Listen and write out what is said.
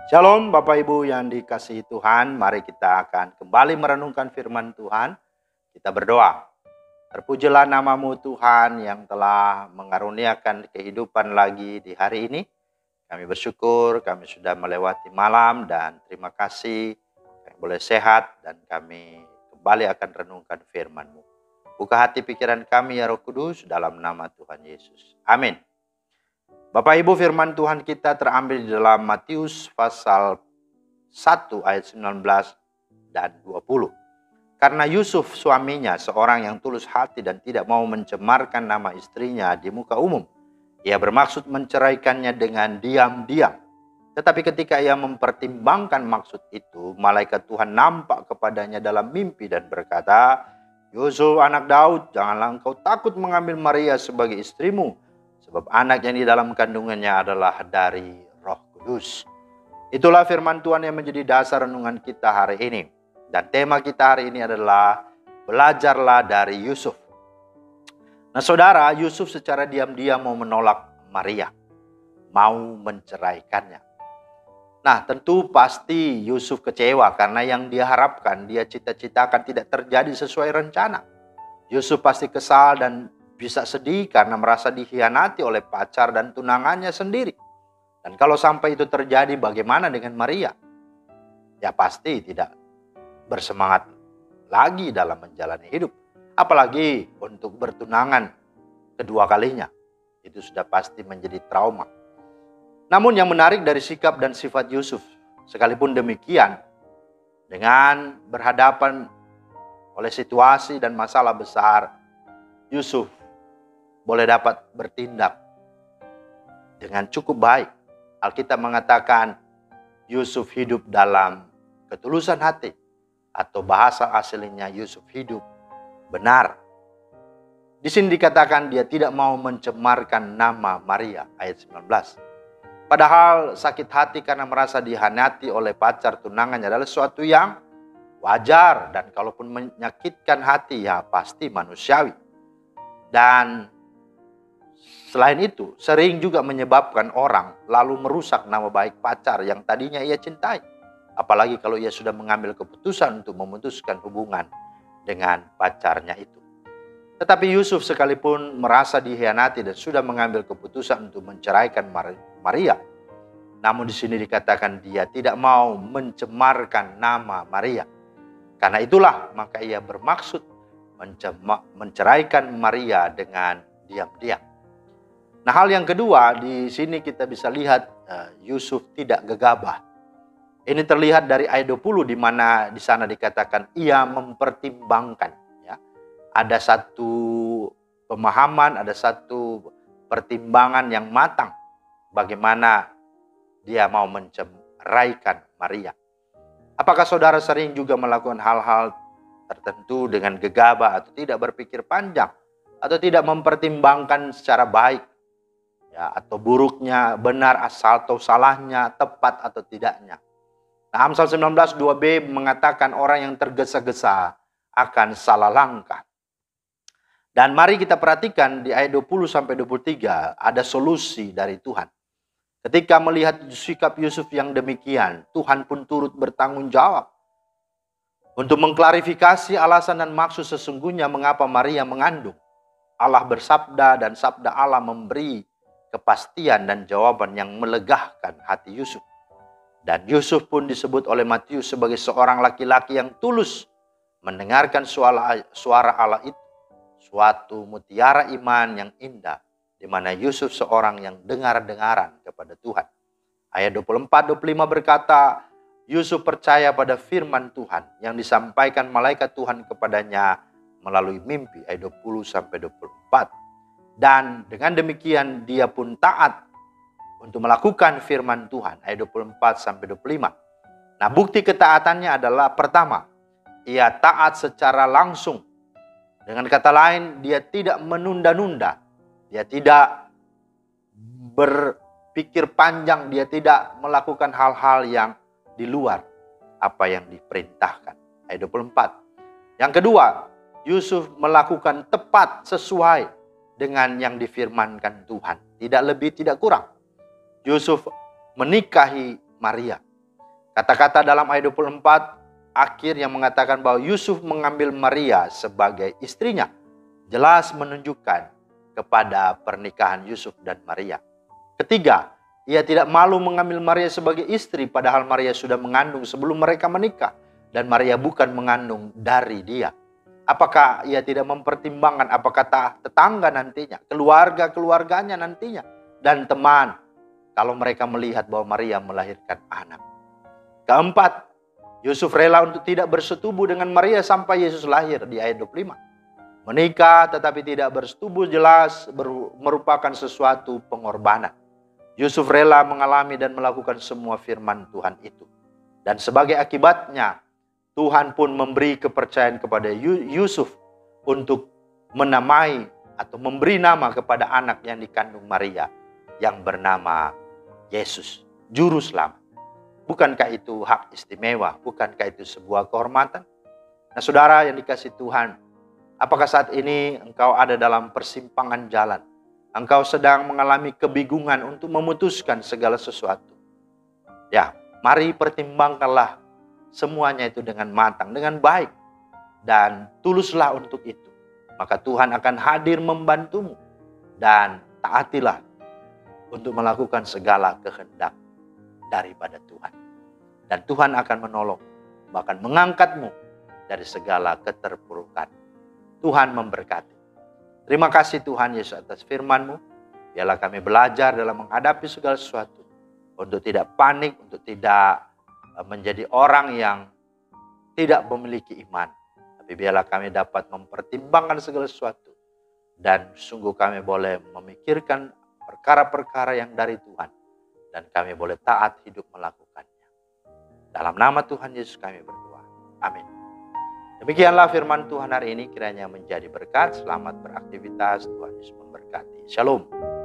Shalom Bapak Ibu yang dikasihi Tuhan, mari kita akan kembali merenungkan firman Tuhan. Kita berdoa. Terpujilah nama-Mu Tuhan yang telah mengaruniakan kehidupan lagi di hari ini. Kami bersyukur kami sudah melewati malam dan terima kasih kami boleh sehat dan kami kembali akan renungkan firman-Mu. Buka hati pikiran kami ya Roh Kudus dalam nama Tuhan Yesus. Amin. Bapak Ibu, firman Tuhan kita terambil di dalam Matius pasal 1 ayat 19 dan 20. Karena Yusuf suaminya seorang yang tulus hati dan tidak mau mencemarkan nama istrinya di muka umum, ia bermaksud menceraikannya dengan diam-diam. Tetapi ketika ia mempertimbangkan maksud itu, malaikat Tuhan nampak kepadanya dalam mimpi dan berkata, "Yusuf anak Daud, janganlah engkau takut mengambil Maria sebagai istrimu, sebab anak yang di dalam kandungannya adalah dari Roh Kudus." Itulah firman Tuhan yang menjadi dasar renungan kita hari ini. Dan tema kita hari ini adalah belajarlah dari Yusuf. Nah saudara, Yusuf secara diam-diam mau menolak Maria, mau menceraikannya. Nah tentu pasti Yusuf kecewa karena yang dia harapkan, dia cita-citakan tidak terjadi sesuai rencana. Yusuf pasti kesal dan bisa sedih karena merasa dikhianati oleh pacar dan tunangannya sendiri. Dan kalau sampai itu terjadi, bagaimana dengan Maria? Ya pasti tidak bersemangat lagi dalam menjalani hidup. Apalagi untuk bertunangan kedua kalinya. Itu sudah pasti menjadi trauma. Namun yang menarik dari sikap dan sifat Yusuf, sekalipun demikian, dengan berhadapan oleh situasi dan masalah besar, Yusuf boleh dapat bertindak dengan cukup baik. Alkitab mengatakan Yusuf hidup dalam ketulusan hati, atau bahasa aslinya Yusuf hidup benar. Di sini dikatakan dia tidak mau mencemarkan nama Maria, ayat 19. Padahal sakit hati karena merasa dihianati oleh pacar tunangannya adalah sesuatu yang wajar, dan kalaupun menyakitkan hati ya pasti manusiawi. Dan selain itu, sering juga menyebabkan orang lalu merusak nama baik pacar yang tadinya ia cintai. Apalagi kalau ia sudah mengambil keputusan untuk memutuskan hubungan dengan pacarnya itu. Tetapi Yusuf sekalipun merasa dikhianati dan sudah mengambil keputusan untuk menceraikan Maria, namun di sini dikatakan dia tidak mau mencemarkan nama Maria. Karena itulah maka ia bermaksud menceraikan Maria dengan diam-diam. Nah, hal yang kedua di sini kita bisa lihat Yusuf tidak gegabah. Ini terlihat dari ayat 20 di mana di sana dikatakan ia mempertimbangkan. Ya. Ada satu pemahaman, ada satu pertimbangan yang matang bagaimana dia mau menceraikan Maria. Apakah saudara sering juga melakukan hal-hal tertentu dengan gegabah atau tidak berpikir panjang atau tidak mempertimbangkan secara baik? Ya, atau buruknya, benar atau salahnya, tepat atau tidaknya. Nah, Amsal 19 2b mengatakan orang yang tergesa-gesa akan salah langkah. Dan mari kita perhatikan di ayat 20-23 ada solusi dari Tuhan. Ketika melihat sikap Yusuf yang demikian, Tuhan pun turut bertanggung jawab untuk mengklarifikasi alasan dan maksud sesungguhnya mengapa Maria mengandung. Allah bersabda dan sabda Allah memberi kepastian dan jawaban yang melegahkan hati Yusuf. Dan Yusuf pun disebut oleh Matius sebagai seorang laki-laki yang tulus mendengarkan suara Allah itu. Suatu mutiara iman yang indah, di mana Yusuf seorang yang dengar-dengaran kepada Tuhan. Ayat 24-25 berkata, Yusuf percaya pada firman Tuhan yang disampaikan malaikat Tuhan kepadanya melalui mimpi. Ayat 20-24. Dan dengan demikian dia pun taat untuk melakukan firman Tuhan. Ayat 24-25. Nah, bukti ketaatannya adalah pertama, ia taat secara langsung. Dengan kata lain, dia tidak menunda-nunda. Dia tidak berpikir panjang, dia tidak melakukan hal-hal yang di luar apa yang diperintahkan. Ayat 24. Yang kedua, Yusuf melakukan tepat sesuai dengan yang difirmankan Tuhan. Tidak lebih, tidak kurang. Yusuf menikahi Maria. Kata-kata dalam ayat 24 akhir yang mengatakan bahwa Yusuf mengambil Maria sebagai istrinya jelas menunjukkan kepada pernikahan Yusuf dan Maria. Ketiga, ia tidak malu mengambil Maria sebagai istri padahal Maria sudah mengandung sebelum mereka menikah dan Maria bukan mengandung dari dia. Apakah ia tidak mempertimbangkan apakah tetangga nantinya, keluarganya nantinya, dan teman kalau mereka melihat bahwa Maria melahirkan anak. Keempat, Yusuf rela untuk tidak bersetubuh dengan Maria sampai Yesus lahir di ayat 25. Menikah tetapi tidak bersetubuh jelas merupakan sesuatu pengorbanan. Yusuf rela mengalami dan melakukan semua firman Tuhan itu. Dan sebagai akibatnya, Tuhan pun memberi kepercayaan kepada Yusuf untuk menamai atau memberi nama kepada anak yang dikandung Maria yang bernama Yesus, Juru Selamat. Bukankah itu hak istimewa? Bukankah itu sebuah kehormatan? Nah, saudara yang dikasihi Tuhan, apakah saat ini engkau ada dalam persimpangan jalan? Engkau sedang mengalami kebingungan untuk memutuskan segala sesuatu. Ya, mari pertimbangkanlah semuanya itu dengan matang, dengan baik. Dan tuluslah untuk itu. Maka Tuhan akan hadir membantumu. Dan taatilah untuk melakukan segala kehendak daripada Tuhan. Dan Tuhan akan menolong, bahkan mengangkatmu dari segala keterpurukan. Tuhan memberkati. Terima kasih Tuhan Yesus atas firman-Mu. Biarlah kami belajar dalam menghadapi segala sesuatu. Untuk tidak panik, untuk tidak menjadi orang yang tidak memiliki iman. Tapi biarlah kami dapat mempertimbangkan segala sesuatu. Dan sungguh kami boleh memikirkan perkara-perkara yang dari Tuhan. Dan kami boleh taat hidup melakukannya. Dalam nama Tuhan Yesus kami berdoa. Amin. Demikianlah firman Tuhan hari ini kiranya menjadi berkat. Selamat beraktivitas. Tuhan Yesus memberkati. Shalom.